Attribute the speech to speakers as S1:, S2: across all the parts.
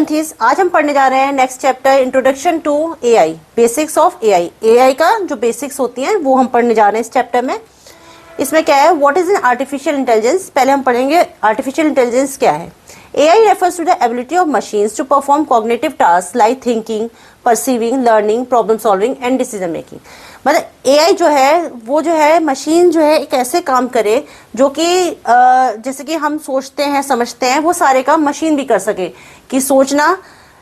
S1: सेवेंथीज, आज हम पढ़ने जा रहे हैं next chapter introduction to AI, basics of AI. AI का जो बेसिक्स होती हैं वो हम पढ़ने जा रहे हैं इस चैप्टर में। इसमें क्या है, what is an artificial intelligence. पहले हम पढ़ेंगे आर्टिफिशियल इंटेलिजेंस क्या है। AI refers to the ability of machines to perform cognitive task like thinking, perceiving, learning, problem solving and decision making. मतलब एआई जो है वो जो है मशीन जो है एक ऐसे काम करे जो कि जैसे कि हम सोचते हैं समझते हैं वो सारे काम मशीन भी कर सके, कि सोचना,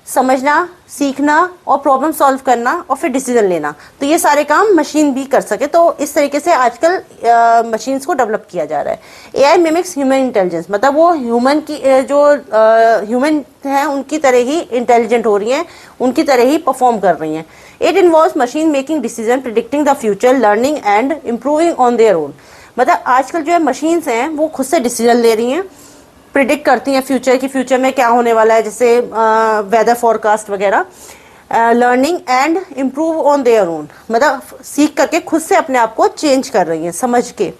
S1: समझना, सीखना और प्रॉब्लम सॉल्व करना और फिर डिसीजन लेना, तो ये सारे काम मशीन भी कर सके। तो इस तरीके से आजकल मशीन्स को डेवलप किया जा रहा है। एआई मिमिक्स ह्यूमन इंटेलिजेंस, मतलब वो ह्यूमन की जो ह्यूमन हैं उनकी तरह ही इंटेलिजेंट हो रही हैं, उनकी तरह ही परफॉर्म कर रही हैं। It involves machine making decision, predicting the future, learning and improving on their own. मतलब आजकल जो है मशीन्स हैं वो खुद से डिसीजन ले रही हैं, प्रिडिक्ट करती हैं फ्यूचर की, फ्यूचर में क्या होने वाला है, जैसे वेदर फोरकास्ट वगैरह, learning and improve on their own, मतलब सीख करके खुद से अपने आप को चेंज कर रही हैं समझ के।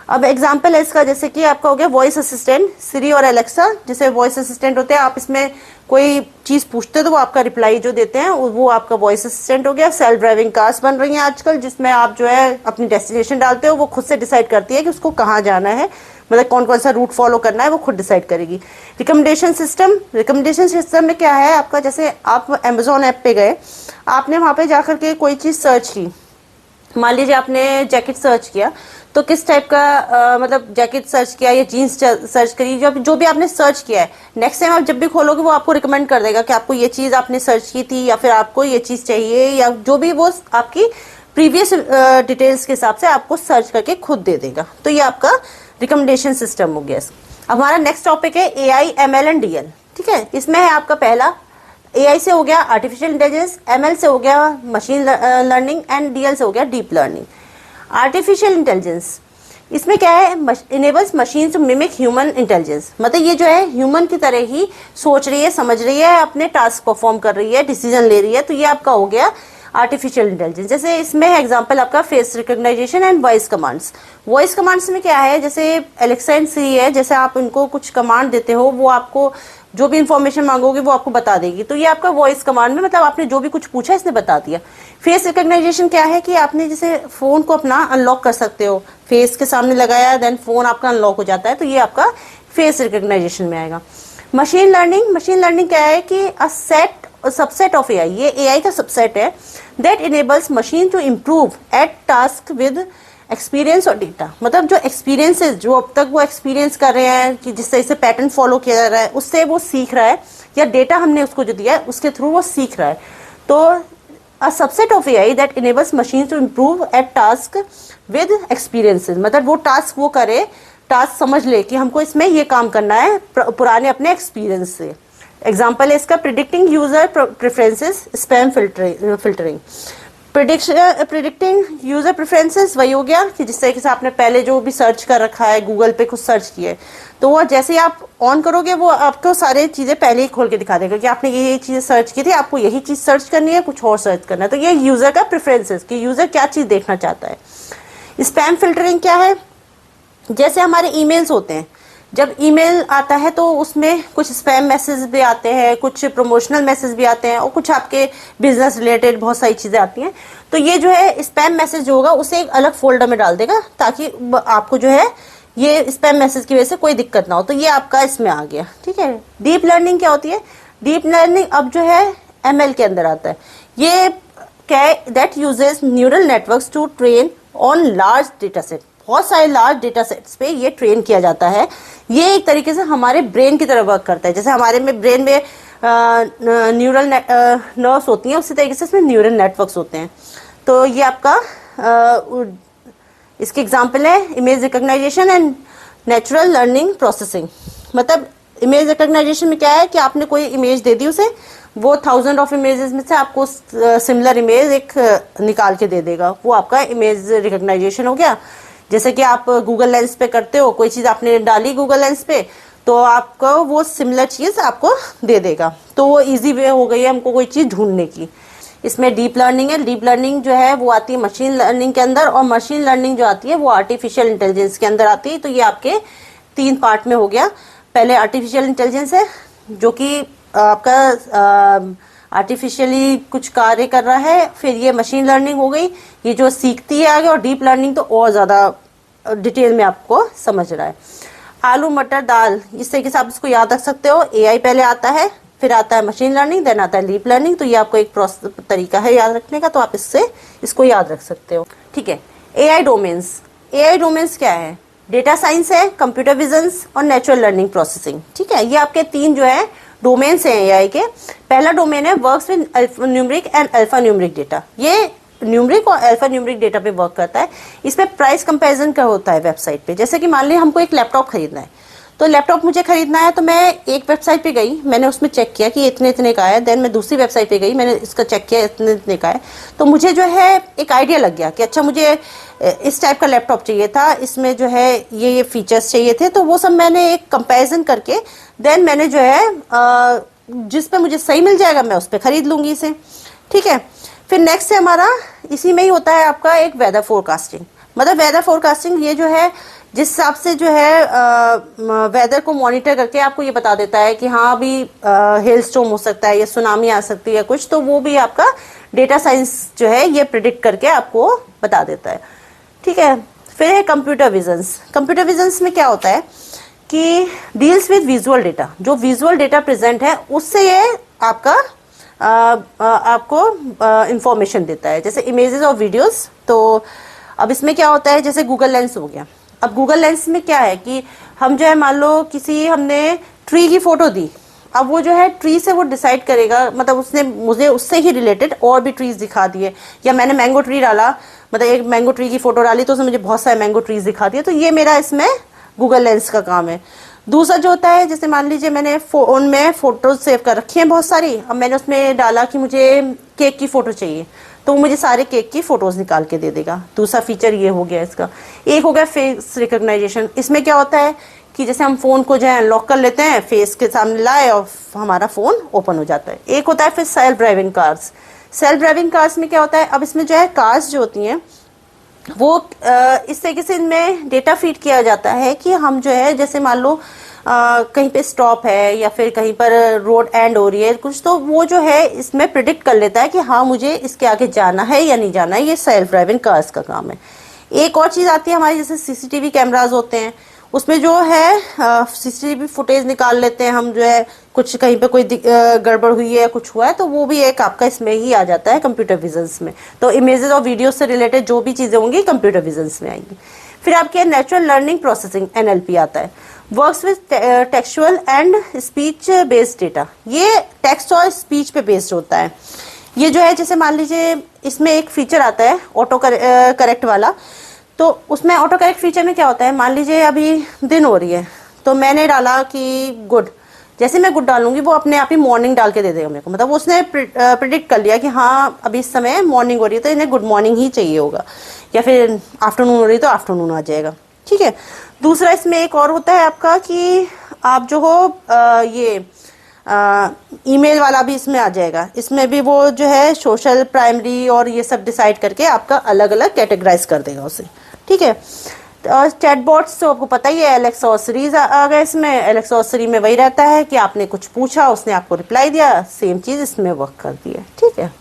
S1: अब एग्जांपल है इसका, जैसे कि आपका हो गया वॉइस असिस्टेंट, सिरी और एलेक्सा जैसे वॉइस असिस्टेंट होते हैं। आप इसमें कोई चीज़ पूछते हो तो वो आपका रिप्लाई जो देते हैं वो आपका वॉइस असिस्टेंट हो गया। सेल्फ ड्राइविंग कार्स बन रही हैं आजकल, जिसमें आप जो है अपनी डेस्टिनेशन डालते हो, वो खुद से डिसाइड करती है कि उसको कहाँ जाना है, मतलब कौन कौन सा रूट फॉलो करना है वो खुद डिसाइड करेगी। रिकमेंडेशन सिस्टम, रिकमेंडेशन सिस्टम में क्या है आपका, जैसे आप अमेजोन ऐप पे गए, आपने वहाँ पे जाकर के कोई चीज़ सर्च की, मान लीजिए आपने जैकेट सर्च किया, तो किस टाइप का मतलब जैकेट सर्च किया या जीन्स सर्च करी, जो भी आपने सर्च किया है, नेक्स्ट टाइम आप जब भी खोलोगे वो आपको रिकमेंड कर देगा कि आपको ये चीज़ आपने सर्च की थी या फिर आपको ये चीज़ चाहिए, या जो भी वो आपकी प्रीवियस डिटेल्स के हिसाब से आपको सर्च करके खुद दे देगा। तो ये आपका रिकमेंडेशन सिस्टम हो गया। अब हमारा नेक्स्ट टॉपिक है एआई, एमएल एंड डीएल। ठीक है, इसमें है आपका पहला एआई से हो गया आर्टिफिशियल इंटेलिजेंस, एमएल से हो गया मशीन लर्निंग एंड डीएल से हो गया डीप लर्निंग। आर्टिफिशियल इंटेलिजेंस, इसमें क्या है, enables machine to mimic human intelligence, मतलब ये जो है ह्यूमन की तरह ही सोच रही है, समझ रही है, अपने टास्क परफॉर्म कर रही है, डिसीजन ले रही है, तो ये आपका हो गया आर्टिफिशियल इंटेलिजेंस। जैसे इसमें है एग्जांपल आपका face recognization and voice commands. Voice commands में क्या है, जैसे एलेक्सा एंड सिरी है, जैसे आप इनको कुछ कमांड देते हो वो आपको जो भी इंफॉर्मेशन मांगोगे वो आपको बता देगी, तो ये आपका वॉइस कमांड में, मतलब आपने जो भी कुछ पूछा इसने बता दिया। फेस रिकॉग्नाइजेशन क्या है कि आपने जैसे फोन को अपना अनलॉक कर सकते हो, फेस के सामने लगाया देन फोन आपका अनलॉक हो जाता है, तो ये आपका फेस रिकॉग्नाइजेशन में आएगा। मशीन लर्निंग, मशीन लर्निंग क्या है कि सबसेट ऑफ एआई, ये एआई का सबसेट है, that enables machine to improve at task with experience और डेटा। मतलब जो एक्सपीरियंसेस, जो अब तक वो एक्सपीरियंस कर रहे हैं कि जिस तरह से पैटर्न फॉलो किया जा रहा है उससे वो सीख रहा है, या डेटा हमने उसको जो दिया है उसके थ्रू वो सीख रहा है। तो a subset of AI that enables machine to improve at task with experiences, मतलब वो टास्क वो करे, टास्क समझ ले कि हमको इसमें ये काम करना है पुराने अपने एक्सपीरियंस से। एग्जाम्पल है इसका predicting user preferences, spam filtering. Predicting user preferences वही हो गया कि जिस तरीके से आपने पहले जो भी सर्च कर रखा है, गूगल पे कुछ सर्च किए, तो वो जैसे ही आप ऑन करोगे वो आपको सारी चीज़ें पहले ही खोल के दिखा देगा कि आपने ये चीज़ें सर्च की थी, आपको यही चीज़ सर्च करनी है, कुछ और सर्च करना है। तो ये यूज़र का प्रेफरेंसेस कि यूज़र क्या चीज़ देखना चाहता है। स्पैम फिल्टरिंग क्या है, जैसे हमारे ईमेल्स होते हैं, जब ईमेल आता है तो उसमें कुछ स्पैम मैसेज भी आते हैं, कुछ प्रमोशनल मैसेज भी आते हैं और कुछ आपके बिजनेस रिलेटेड बहुत सारी चीज़ें आती हैं। तो ये जो है स्पैम मैसेज जो होगा उसे एक अलग फोल्डर में डाल देगा ताकि आपको जो है ये स्पैम मैसेज की वजह से कोई दिक्कत ना हो। तो ये आपका इसमें आ गया। ठीक है, डीप लर्निंग क्या होती है, डीप लर्निंग अब जो है एमएल के अंदर आता है। ये क्या है, that uses neural networks to train on large data set, बहुत सारे लार्ज डेटा सेट्स पे ये ट्रेन किया जाता है। ये एक तरीके से हमारे ब्रेन की तरह वर्क करता है, जैसे हमारे में ब्रेन में न्यूरल नर्व्स होती हैं, उसी तरीके से इसमें न्यूरल नेटवर्क्स होते हैं। तो ये आपका इसके एग्जांपल है image recognization and natural learning processing. मतलब इमेज रिकॉग्नाइजेशन में क्या है कि आपने कोई इमेज दे दी उसे, वो 1000 ऑफ इमेजेस में से आपको सिमिलर इमेज एक निकाल के दे देगा, वो आपका इमेज रिकॉग्नाइजेशन हो गया। जैसे कि आप गूगल लेंस पे करते हो, कोई चीज़ आपने डाली गूगल लेंस पे तो आपको वो सिमिलर चीज़ आपको दे देगा, तो वो इजी वे हो गई है हमको कोई चीज़ ढूंढने की। इसमें डीप लर्निंग है, डीप लर्निंग जो है वो आती है मशीन लर्निंग के अंदर, और मशीन लर्निंग जो आती है वो आर्टिफिशियल इंटेलिजेंस के अंदर आती है। तो ये आपके 3 पार्ट में हो गया। पहले आर्टिफिशियल इंटेलिजेंस है जो कि आपका आर्टिफिशियली कुछ कार्य कर रहा है, फिर ये मशीन लर्निंग हो गई, ये जो सीखती है आगे, और डीप लर्निंग तो और ज़्यादा डिटेल में आपको समझ रहा है। आलू मटर दाल, इस तरीके से आप इसको याद रख सकते हो। एआई पहले आता है, फिर आता है मशीन लर्निंग, देन आता है डीप लर्निंग। तो ये आपको एक तरीका है याद रखने का, तो आप इसको याद रख सकते हो। ठीक है, एआई डोमेन्स। एआई डोमेन्स क्या है? डेटा साइंस है, कंप्यूटर विजन्स और नेचुरल लर्निंग प्रोसेसिंग। ठीक है, ये आपके 3 जो है डोमेन्स हैं एआई के। पहला डोमेन है works with numeric and alpha numeric data. ये न्यूमरिक और अल्फा न्यूमरिक डेटा पे वर्क करता है। इसमें प्राइस कंपैरिजन का होता है वेबसाइट पे। जैसे कि मान लीजिए हमको एक लैपटॉप खरीदना है, तो लैपटॉप मुझे खरीदना है, तो मैं एक वेबसाइट पे गई, मैंने उसमें चेक किया कि इतने इतने का है। देन मैं दूसरी वेबसाइट पे गई, मैंने इसका चेक किया इतने इतने का है। तो मुझे जो है एक आइडिया लग गया कि अच्छा मुझे इस टाइप का लैपटॉप चाहिए था, इसमें जो है ये फीचर्स चाहिए थे। तो वो सब मैंने एक कंपेरिजन करके देन मैंने जो है जिस पे मुझे सही मिल जाएगा मैं उस पर खरीद लूंगी इसे। ठीक है, फिर नेक्स्ट है हमारा, इसी में ही होता है आपका एक वेदर फोरकास्टिंग। मतलब वेदर फोरकास्टिंग ये जो है जिस हिसाब से जो है वेदर को मॉनिटर करके आपको ये बता देता है कि हाँ अभी हेल स्टॉर्म हो सकता है या सुनामी आ सकती है कुछ, तो वो भी आपका डेटा साइंस जो है ये प्रिडिक्ट करके आपको बता देता है। ठीक है, फिर है कंप्यूटर विजन्स। कंप्यूटर विजन्स में क्या होता है कि डील्स विद विजुअल डेटा। जो विजुअल डेटा प्रेजेंट है उससे ये आपका आपको इंफॉर्मेशन देता है, जैसे इमेजेस और वीडियोस। तो अब इसमें क्या होता है, जैसे गूगल लेंस हो गया। अब गूगल लेंस में क्या है कि हम जो है मान लो किसी हमने ट्री की फोटो दी, अब वो जो है ट्री से वो डिसाइड करेगा, मतलब उसने मुझे उससे ही रिलेटेड और भी ट्रीज दिखा दिए, या मैंने मैंगो ट्री डाला, मतलब एक मैंगो ट्री की फोटो डाली तो उसने मुझे बहुत सारे मैंगो ट्रीज दिखा दिए। तो ये मेरा इसमें गूगल लेंस का काम है। दूसरा जो होता है, जैसे मान लीजिए मैंने फोन में फोटोज सेव कर रखी हैं बहुत सारी, अब मैंने उसमें डाला कि मुझे केक की फोटो चाहिए, तो मुझे सारे केक की फोटोज निकाल के दे देगा। दूसरा फीचर ये हो गया इसका। एक हो गया फेस रिकॉग्नाइजेशन। इसमें क्या होता है कि जैसे हम फोन को जो है अनलॉक कर लेते हैं, फेस के सामने लाए और हमारा फोन ओपन हो जाता है। एक होता है फिर self driving cars. Self driving cars में क्या होता है, अब इसमें जो है कार्स जो होती हैं वो इस तरीके से इनमें डेटा फीड किया जाता है कि हम जो है जैसे मान लो कहीं पे स्टॉप है या फिर कहीं पर रोड एंड हो रही है कुछ, तो वो जो है इसमें प्रिडिक्ट कर लेता है कि हाँ मुझे इसके आगे जाना है या नहीं जाना है। ये सेल्फ ड्राइविंग कार्स का काम है। एक और चीज़ आती है हमारी, जैसे सीसीटीवी कैमराज होते हैं, उसमें जो है सीसीटीवी फुटेज निकाल लेते हैं हम, जो है कुछ कहीं पे कोई गड़बड़ हुई है या कुछ हुआ है, तो वो भी एक आपका इसमें ही आ जाता है कंप्यूटर विजन्स में। तो इमेजेस और वीडियोस से रिलेटेड जो भी चीज़ें होंगी कंप्यूटर विजन्स में आएंगी। फिर आपके नेचुरल लर्निंग प्रोसेसिंग NLP आता है, works with textual and speech based data. ये टेक्स्ट और स्पीच पे बेस्ड होता है। ये जो है जैसे मान लीजिए इसमें एक फीचर आता है ऑटो करेक्ट वाला। तो उसमें ऑटो करेक्ट फीचर में क्या होता है, मान लीजिए अभी दिन हो रही है तो मैंने डाला कि गुड, जैसे मैं गुड डालूंगी वो अपने आप ही मॉर्निंग डाल के दे देगा मेरे को। मतलब उसने प्रिडिक्ट कर लिया कि हाँ अभी इस समय मॉर्निंग हो रही है तो इन्हें गुड मॉर्निंग ही चाहिए होगा, या फिर आफ्टरनून हो रही है तो आफ्टरनून आ जाएगा। ठीक है, दूसरा इसमें एक और होता है आपका कि आप जो हो ये ईमेल वाला भी इसमें आ जाएगा। इसमें भी वो जो है सोशल, प्राइमरी और ये सब डिसाइड करके आपका अलग अलग कैटेगराइज कर देगा उसे। ठीक है, और चैटबॉट्स तो आपको पता ही है, एलेक्सा और सिरी आ गए इसमें। एलेक्सा और सिरी में वही रहता है कि आपने कुछ पूछा उसने आपको रिप्लाई दिया, सेम चीज़ इसमें वर्क करती है। ठीक है,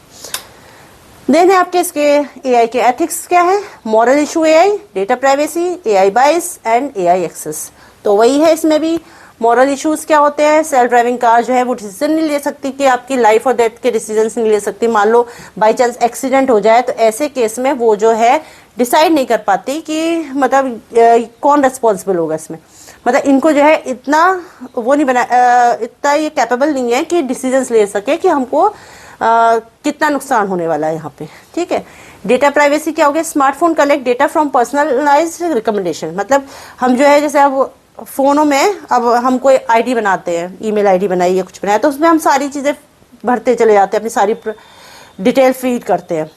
S1: देन है आपके इसके एआई के एथिक्स क्या है, moral issue AI, data privacy, AI बाइस एंड एआई एक्सेस। तो वही है इसमें भी। मॉरल इश्यूज क्या होते हैं, सेल्फ ड्राइविंग कार जो है वो डिसीजन नहीं ले सकती कि आपकी लाइफ और डेथ के डिसीजन नहीं ले सकती। मान लो बाई चांस एक्सीडेंट हो जाए तो ऐसे केस में वो जो है डिसाइड नहीं कर पाती कि मतलब कौन रिस्पॉन्सिबल होगा इसमें। मतलब इनको जो है इतना वो नहीं बना, इतना ये कैपेबल नहीं है कि डिसीजंस ले सके कि हमको कितना नुकसान होने वाला है यहाँ पे। ठीक है, डेटा प्राइवेसी क्या हो गया, smartphone collect data from personalised recommendation. मतलब हम जो है जैसे अब फोनों में अब हम कोई आईडी बनाते हैं, ईमेल आईडी बनाई या कुछ बनाया, तो उसमें हम सारी चीज़ें भरते चले जाते हैं, अपनी सारी डिटेल फीड करते हैं।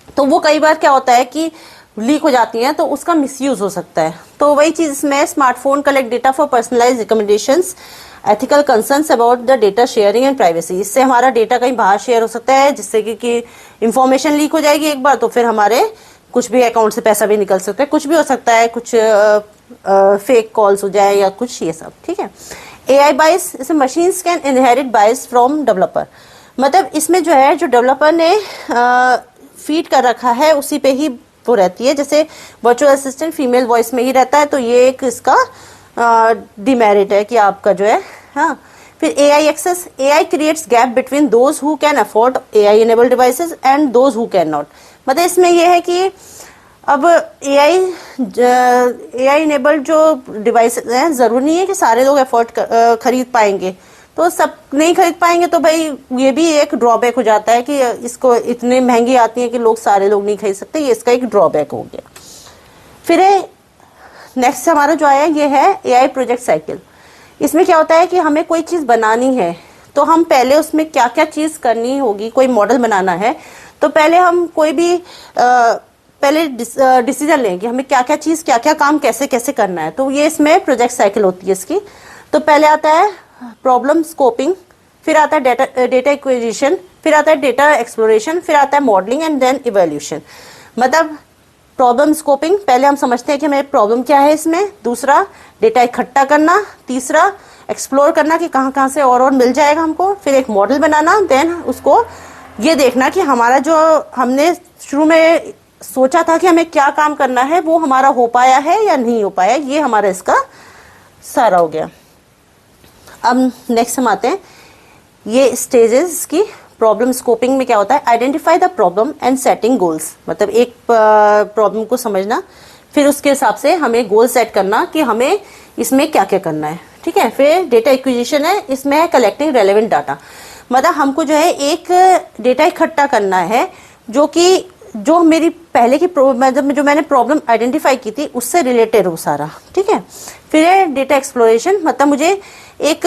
S1: तो वो कई बार क्या होता है कि लीक हो जाती हैं तो उसका मिसयूज हो सकता है। तो वही चीज़ इसमें smartphone collect data for personalised recommendations, ethical concerns about the data sharing and privacy. इससे हमारा डेटा कहीं बाहर शेयर हो सकता है जिससे कि इंफॉर्मेशन लीक हो जाएगी एक बार, तो फिर हमारे कुछ भी अकाउंट से पैसा भी निकल सकता है, कुछ भी हो सकता है, कुछ फेक कॉल्स हो जाए या कुछ ये सब। ठीक है, AI बाइस, इसमें मशीन्स कैन इनहेरिट बाइस फ्रॉम डेवलपर, मतलब इसमें जो है जो डेवलपर ने फीड कर रखा है उसी पे ही वो रहती है। जैसे वर्चुअल असिस्टेंट फीमेल वॉइस में ही रहता है, तो ये एक इसका डिमेरिट है कि आपका जो है। हाँ, फिर AI access, AI creates gap between those who can afford AI enabled devices and those who can not, मतलब इसमें ये है कि अब AI इनेबल्ड जो डिवाइसेस हैं, जरूरी नहीं है कि सारे लोग अफोर्ड खरीद पाएंगे, तो सब नहीं खरीद पाएंगे तो भाई ये भी एक ड्रॉबैक हो जाता है कि इसको इतनी महंगी आती है कि सारे लोग नहीं खरीद सकते, ये इसका एक ड्रॉबैक हो गया। फिर नेक्स्ट हमारा जो आया ये है AI प्रोजेक्ट साइकिल। इसमें क्या होता है कि हमें कोई चीज़ बनानी है तो हम पहले उसमें क्या क्या चीज़ करनी होगी, कोई मॉडल बनाना है तो पहले हम कोई भी पहले डिसीजन लें कि हमें क्या क्या चीज़ क्या क्या काम कैसे कैसे करना है, तो ये इसमें प्रोजेक्ट साइकिल होती है इसकी। तो पहले आता है प्रॉब्लम स्कोपिंग, फिर आता है डेटा एक्विजिशन, फिर आता है डेटा एक्सप्लोरेशन, फिर आता है मॉडलिंग एंड देन इवैल्यूएशन। मतलब प्रॉब्लम स्कोपिंग, पहले हम समझते हैं कि हमें प्रॉब्लम क्या है इसमें, दूसरा डेटा इकट्ठा करना, तीसरा एक्सप्लोर करना कि कहाँ कहाँ से और मिल जाएगा हमको, फिर एक मॉडल बनाना, देन उसको ये देखना कि हमारा जो हमने शुरू में सोचा था कि हमें क्या काम करना है वो हमारा हो पाया है या नहीं हो पाया, ये हमारा इसका सारा हो गया। अब नेक्स्ट हम आते हैं ये स्टेजेस की। प्रॉब्लम स्कोपिंग में क्या होता है, identify the problem and setting goals, मतलब एक प्रॉब्लम को समझना, फिर उसके हिसाब से हमें गोल सेट करना कि हमें इसमें क्या क्या करना है, ठीक है। फिर डेटा एक्विजिशन है, इसमें है कलेक्टिंग रेलेवेंट डाटा, मतलब हमको जो है एक डेटा इकट्ठा करना है जो मेरी पहले की जो मैंने प्रॉब्लम आइडेंटिफाई की थी उससे रिलेटेड हो सारा, ठीक है। फिर है डेटा एक्सप्लोरेशन, मतलब मुझे एक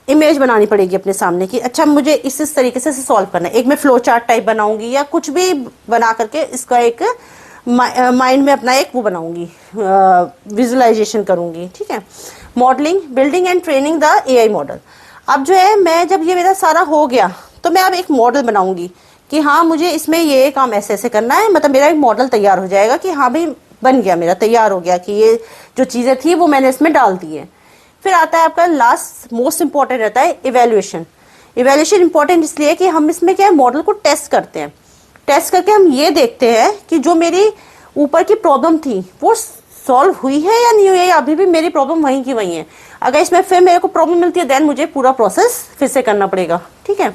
S1: इमेज बनानी पड़ेगी अपने सामने की, अच्छा मुझे इस तरीके से सॉल्व करना है, एक मैं फ्लो चार्ट टाइप बनाऊंगी या कुछ भी बना करके इसका एक माइंड में अपना एक वो बनाऊंगी, विजुअलाइजेशन करूंगी, ठीक है। Modelling, building and training the AI model. अब जो है मैं जब ये मेरा सारा हो गया तो मैं अब एक मॉडल बनाऊंगी कि हाँ मुझे इसमें ये काम ऐसे ऐसे करना है, मतलब मेरा एक मॉडल तैयार हो जाएगा कि हाँ भाई बन गया, मेरा तैयार हो गया कि ये जो चीज़ें थी वो मैंने इसमें डाल दी है। फिर आता है आपका लास्ट मोस्ट इंपॉर्टेंट रहता है इवैल्यूएशन। इवैल्यूएशन इंपॉर्टेंट इसलिए कि हम इसमें क्या है मॉडल को टेस्ट करते हैं, टेस्ट करके हम ये देखते हैं कि जो मेरी ऊपर की प्रॉब्लम थी वो सॉल्व हुई है या नहीं हुई है, अभी भी मेरी प्रॉब्लम वहीं की वहीं है। अगर इसमें फिर मेरे को प्रॉब्लम मिलती है देन मुझे पूरा प्रोसेस फिर से करना पड़ेगा, ठीक है।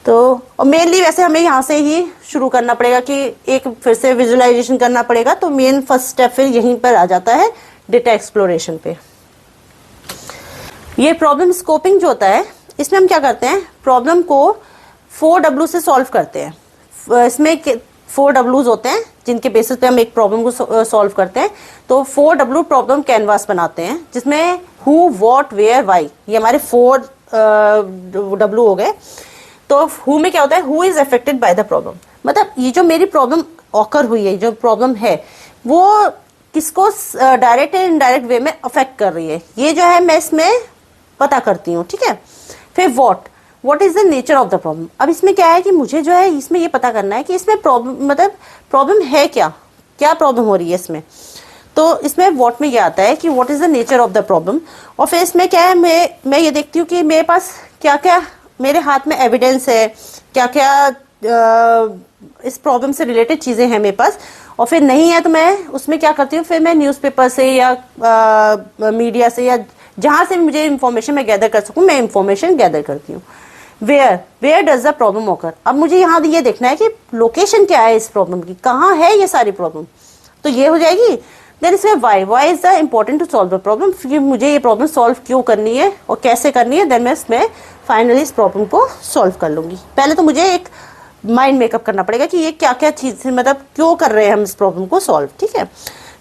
S1: तो और मेनली वैसे हमें यहाँ से ही शुरू करना पड़ेगा कि एक फिर से विजुअलाइजेशन करना पड़ेगा, तो मेन फर्स्ट स्टेप फिर यहीं पर आ जाता है डेटा एक्सप्लोरेशन पे। ये प्रॉब्लम स्कोपिंग जो होता है इसमें हम क्या करते हैं, प्रॉब्लम को 4W से सॉल्व करते हैं। इसमें 4Ws होते हैं जिनके बेसिस पे हम एक प्रॉब्लम को सॉल्व करते हैं। तो 4W प्रॉब्लम कैनवास बनाते हैं जिसमें हु, व्हाट, वेयर, वाई, ये हमारे 4W हो गए। तो हु में क्या होता है, who is affected by the problem, मतलब ये जो मेरी प्रॉब्लम ऑकर हुई है, जो प्रॉब्लम है वो किसको डायरेक्ट एंड इनडायरेक्ट वे में अफेक्ट कर रही है, ये जो है मैं इसमें पता करती हूँ, ठीक है। फिर what is the nature of the problem. अब इसमें क्या है कि मुझे जो है इसमें ये पता करना है कि इसमें प्रॉब्लम मतलब प्रॉब्लम है क्या प्रॉब्लम हो रही है इसमें। तो इसमें व्हाट में ये आता है कि what is the nature of the problem, और फिर इसमें क्या है मैं ये देखती हूँ कि मेरे पास क्या क्या मेरे हाथ में एविडेंस है, क्या क्या इस प्रॉब्लम से रिलेटेड चीज़ें हैं मेरे पास, और फिर नहीं है तो मैं उसमें क्या करती हूँ, फिर मैं न्यूज़पेपर से या मीडिया से या जहाँ से मुझे इन्फॉर्मेशन मैं गैदर कर सकूँ मैं इन्फॉर्मेशन गैदर करती हूँ। Where does the problem occur, अब मुझे यहाँ ये देखना है कि लोकेशन क्या है इस प्रॉब्लम की, कहाँ है ये सारी प्रॉब्लम, तो ये हो जाएगी। देन इसमें why is the important to solve the problem, क्योंकि मुझे ये प्रॉब्लम सॉल्व क्यों करनी है और कैसे करनी है, देन मैं इसमें फाइनली इस प्रॉब्लम को सॉल्व कर लूंगी। पहले तो मुझे एक माइंड मेकअप करना पड़ेगा कि ये क्या क्या चीज़ मतलब क्यों कर रहे हैं हम इस प्रॉब्लम को सॉल्व, ठीक है।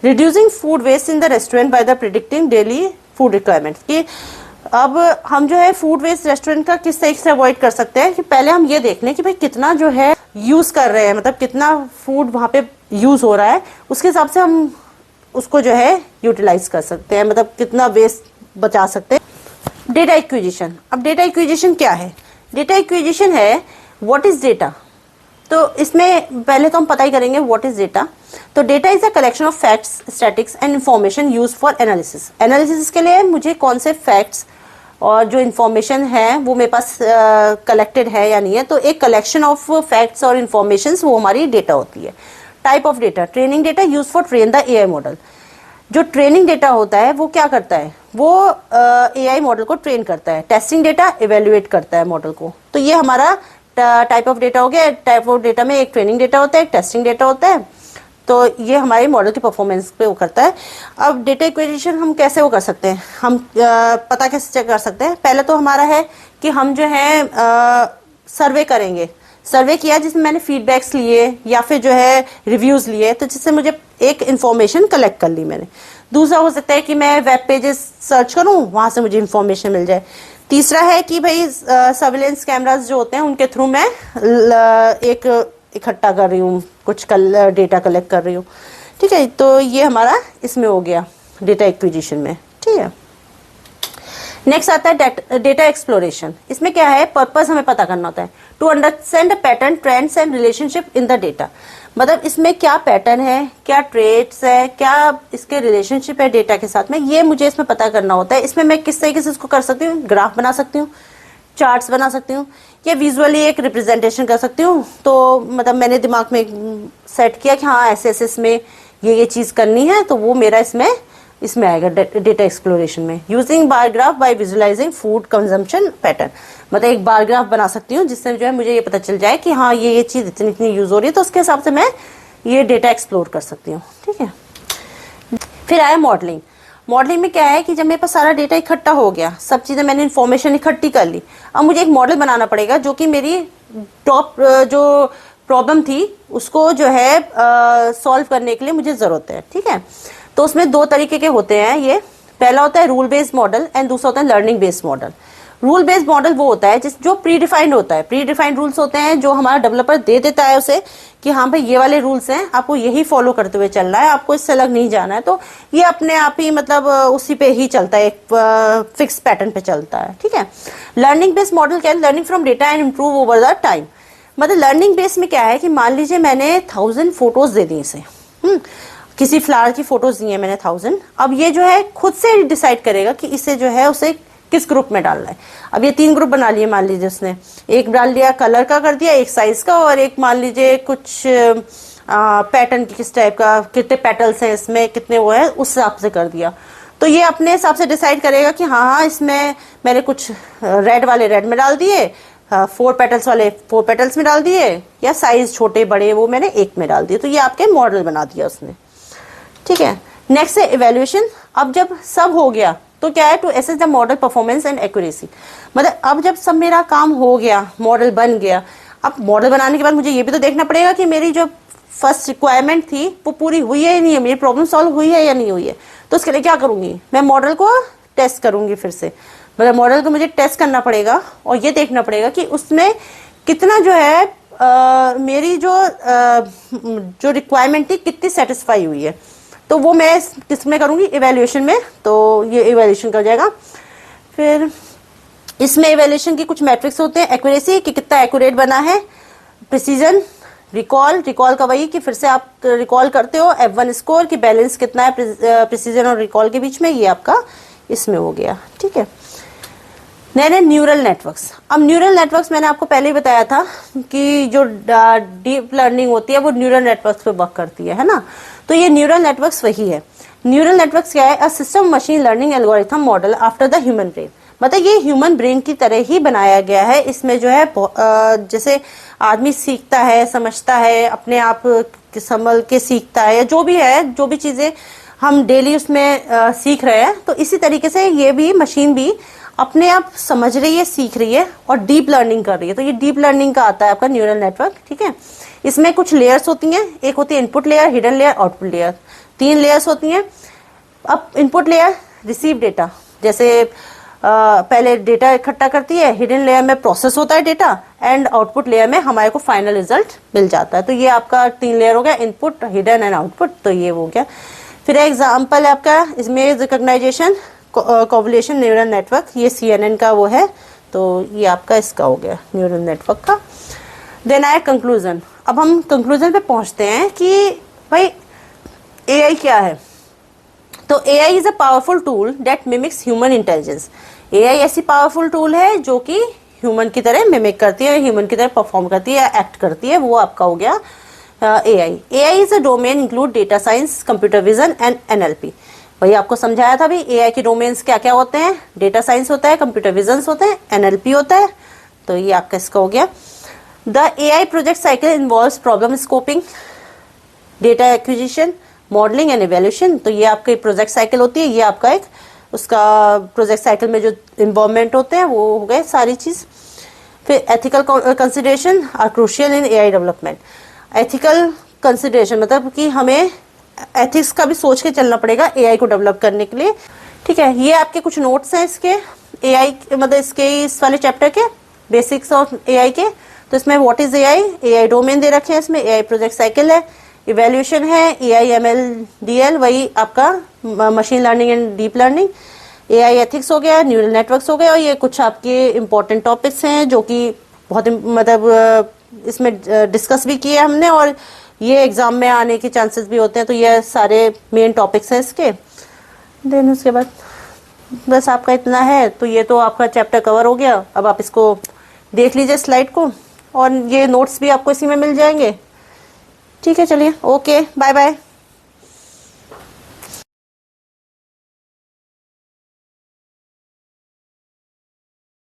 S1: Reducing food waste in the restaurant by the predicting daily food requirements, कि अब हम जो है फूड वेस्ट रेस्टोरेंट का किस तरीके से अवॉइड कर सकते हैं कि पहले हम ये देख लें कि भाई कितना जो है यूज़ कर रहे हैं, मतलब कितना फूड वहाँ पे यूज़ हो रहा है, उसके हिसाब से हम उसको जो है यूटिलाइज कर सकते हैं, मतलब कितना वेस्ट बचा सकते हैं। डेटा एक्विजिशन, अब डेटा एक्विजिशन क्या है, डेटा एक्विजिशन है व्हाट इज डेटा। तो इसमें पहले तो हम पता ही करेंगे व्हाट इज डेटा। तो data is a collection of facts, statistics and information used for analysis. Analysis के लिए मुझे कौन से फैक्ट्स और जो इन्फॉर्मेशन है वो मेरे पास कलेक्टेड है या नहीं है। तो एक कलेक्शन ऑफ फैक्ट्स और इन्फॉर्मेशन वो हमारी डेटा होती है। Type of data, training data use for train the AI model. जो ट्रेनिंग डेटा होता है वो क्या करता है, वो एआई मॉडल को ट्रेन करता है। टेस्टिंग डेटा इवेल्युएट करता है मॉडल को। तो ये हमारा टाइप ऑफ डेटा हो गया। टाइप ऑफ डेटा में एक ट्रेनिंग डेटा होता है, एक टेस्टिंग डेटा होता है। तो ये हमारे मॉडल की परफॉर्मेंस पे वो करता है। अब डेटा एक्विजिशन हम कैसे वो कर सकते हैं, हम पता कैसे चेक कर सकते हैं। पहले तो हमारा है कि हम जो है सर्वे करेंगे। सर्वे किया जिसमें मैंने फीडबैक्स लिए या फिर जो है रिव्यूज लिए, तो जिससे मुझे एक इन्फॉर्मेशन कलेक्ट कर ली मैंने। दूसरा हो सकता है कि मैं वेब पेजेस सर्च करूं, वहां से मुझे इन्फॉर्मेशन मिल जाए। तीसरा है कि भाई सर्विलेंस कैमरास जो होते हैं उनके थ्रू मैं एक इकट्ठा कर रही हूँ, कुछ डेटा कलेक्ट कर रही हूँ। ठीक है, तो ये हमारा इसमें हो गया डेटा एक्विजिशन में। ठीक है, नेक्स्ट आता है डेटा एक्सप्लोरेशन। इसमें क्या है, पर्पस हमें पता करना होता है to understand pattern, trends and relationship in the data. मतलब इसमें क्या पैटर्न है, क्या ट्रेड्स है, क्या इसके रिलेशनशिप है डेटा के साथ में, ये मुझे इसमें पता करना होता है। इसमें मैं किस तरीके से इसको कर सकती हूँ, ग्राफ बना सकती हूँ, चार्ट्स बना सकती हूँ, या विजुअली एक रिप्रेजेंटेशन कर सकती हूँ। तो मतलब मैंने दिमाग में सेट किया कि हाँ ऐसे ऐसे इसमें ये चीज़ करनी है, तो वो मेरा इसमें आएगा डेटा एक्सप्लोरेशन में। Using bar graph by visualising food consumption pattern. मतलब एक बार ग्राफ बना सकती हूँ जिससे जो है मुझे ये पता चल जाए कि हाँ ये चीज़ इतनी इतनी यूज हो रही है, तो उसके हिसाब से मैं ये डेटा एक्सप्लोर कर सकती हूँ। ठीक है, फिर आया मॉडलिंग। मॉडलिंग में क्या है कि जब मेरे पास सारा डेटा इकट्ठा हो गया, सब चीज़ें मैंने इन्फॉर्मेशन इकट्ठी कर ली, अब मुझे एक मॉडल बनाना पड़ेगा जो कि मेरी टॉप जो प्रॉब्लम थी उसको जो है सॉल्व करने के लिए मुझे ज़रूरत है। ठीक है, तो उसमें दो तरीके के होते हैं ये। पहला होता है रूल बेस्ड मॉडल एंड दूसरा होता है learning based model. Rule based model वो होता है जो प्री डिफाइंड होता है। प्री डिफाइंड रूल्स होते हैं जो हमारा डेवलपर दे देता है उसे कि हाँ भाई ये वाले रूल्स हैं, आपको यही फॉलो करते हुए चलना है, आपको इससे अलग नहीं जाना है। तो ये अपने आप ही मतलब उसी पे ही चलता है, एक फिक्स पैटर्न पे चलता है। ठीक है, लर्निंग बेस्ड मॉडल क्या है, learning from data and improve over the time. मतलब लर्निंग बेस में क्या है कि मान लीजिए मैंने 1000 फोटोज दे दी इसे, किसी फ्लावर की फोटोज दी है मैंने 1000। अब ये जो है खुद से डिसाइड करेगा कि इसे जो है उसे किस ग्रुप में डालना है। अब ये 3 ग्रुप बना लिए मान लीजिए उसने, एक डाल दिया कलर का कर दिया, एक साइज का, और एक मान लीजिए कुछ पैटर्न की किस टाइप का, कितने पेटल्स हैं इसमें, कितने वो है, उस हिसाब से कर दिया। तो ये अपने हिसाब से डिसाइड करेगा कि हाँ इसमें मैंने कुछ रेड वाले रेड में डाल दिए, 4 पेटल्स वाले 4 पेटल्स में डाल दिए, या साइज छोटे बड़े वो मैंने 1 में डाल दिए। तो ये आपके मॉडल बना दिया उसने। ठीक है, नेक्स्ट है इवेल्युएशन। अब जब सब हो गया तो क्या है, to assess the model performance and accuracy. मतलब अब जब सब मेरा काम हो गया, मॉडल बन गया, अब मॉडल बनाने के बाद मुझे ये भी तो देखना पड़ेगा कि मेरी जो फर्स्ट रिक्वायरमेंट थी वो पूरी हुई है या नहीं है, मेरी प्रॉब्लम सॉल्व हुई है या नहीं हुई है। तो उसके लिए क्या करूंगी, मैं मॉडल को टेस्ट करूंगी फिर से। मतलब मॉडल को मुझे टेस्ट करना पड़ेगा और ये देखना पड़ेगा कि उसमें कितना जो है मेरी जो रिक्वायरमेंट थी कितनी सेटिस्फाई हुई है। तो वो मैं किसमें करूंगी, इवैल्यूएशन में। तो ये इवैल्यूएशन कर जाएगा। फिर इसमें इवैल्यूएशन की कुछ मैट्रिक्स होते हैं, एक्यूरेसी कि कितना एक्यूरेट बना है, प्रिसीजन, रिकॉल का वही कि फिर से आप रिकॉल करते हो, F1 स्कोर की बैलेंस कितना है प्रिसीजन और रिकॉल के बीच में, ये आपका इसमें हो गया। ठीक है, नए न्यूरल नेटवर्क्स। अब न्यूरल नेटवर्क्स मैंने आपको पहले ही बताया था कि जो डीप लर्निंग होती है वो न्यूरल नेटवर्क्स पे वर्क करती है ना। तो ये न्यूरल नेटवर्क्स वही है। न्यूरल नेटवर्क्स क्या है, a system machine learning algorithm model after the human brain. मतलब ये ह्यूमन ब्रेन की तरह ही बनाया गया है। इसमें जो है जैसे आदमी सीखता है, समझता है, अपने आप संभल के सीखता है, या जो भी है, जो भी चीजें हम डेली उसमें सीख रहे हैं, तो इसी तरीके से ये भी मशीन भी अपने आप समझ रही है, सीख रही है और डीप लर्निंग कर रही है। तो ये डीप लर्निंग का आता है आपका न्यूरल नेटवर्क। ठीक है, इसमें कुछ लेयर्स होती हैं, एक होती है input layer, hidden layer, output layer, 3 layers होती हैं। अब इनपुट लेयर रिसीव डेटा, जैसे पहले डेटा इकट्ठा करती है, हिडन लेयर में प्रोसेस होता है डेटा, एंड आउटपुट लेयर में हमारे को फाइनल रिजल्ट मिल जाता है। तो ये आपका 3 लेयर हो गया, इनपुट, हिडन एंड आउटपुट। तो ये हो गया। फिर एग्जाम्पल है आपका इसमें रिकॉग्नाइजेशन कोवलेशन न्यूरल नेटवर्क, ये CNN का वो है। तो ये आपका इसका हो गया न्यूरल नेटवर्क का। देन आया कंक्लूजन। अब हम कंक्लूजन पे पहुंचते हैं कि भाई AI क्या है। तो AI is a powerful tool that mimics human intelligence. AI ऐसी पावरफुल टूल है जो कि ह्यूमन की तरह मिमिक करती है, ह्यूमन की तरह परफॉर्म करती है, एक्ट करती है, वो आपका हो गया AI. AI is a domain include data science, computer vision and NLP. वही आपको समझाया था भी, एआई के डोमेन्स क्या क्या होते हैं, डेटा साइंस होता है, कंप्यूटर विजन होते हैं, एनएलपी होता है। तो ये आपका इसका हो गया। The AI project cycle involves problem scoping, data acquisition, modelling and evaluation. तो ये आपकी प्रोजेक्ट साइकिल होती है, ये आपका एक उसका प्रोजेक्ट साइकिल में जो इन्वॉल्वमेंट होते हैं वो हो गए सारी चीज। फिर ethical consideration are crucial in AI development. Ethical consideration मतलब कि हमें एथिक्स का भी सोच के चलना पड़ेगा एआई को डेवलप करने के लिए। ठीक है, ये आपके कुछ नोट्स हैं इसके एआई मतलब इसके इस वाले चैप्टर के बेसिक्स ऑफ एआई के। तो इसमें what is AI, AI domain दे रखे हैं इसमें, एआई प्रोजेक्ट साइकिल है, इवेल्यूशन है, एआई एमएल डीएल वही आपका machine learning and deep learning, AI ethics हो गया, न्यूरल नेटवर्क्स हो गया। और ये कुछ आपके इंपॉर्टेंट टॉपिक्स हैं जो कि बहुत मतलब इसमें डिस्कस भी किए हमने और ये एग्जाम में आने के चांसेस भी होते हैं। तो ये सारे मेन टॉपिक्स हैं इसके। देन उसके बाद बस आपका इतना है। तो ये तो आपका चैप्टर कवर हो गया। अब आप इसको देख लीजिए स्लाइड को, और ये नोट्स भी आपको इसी में मिल जाएंगे। ठीक है, चलिए, ओके, बाय बाय।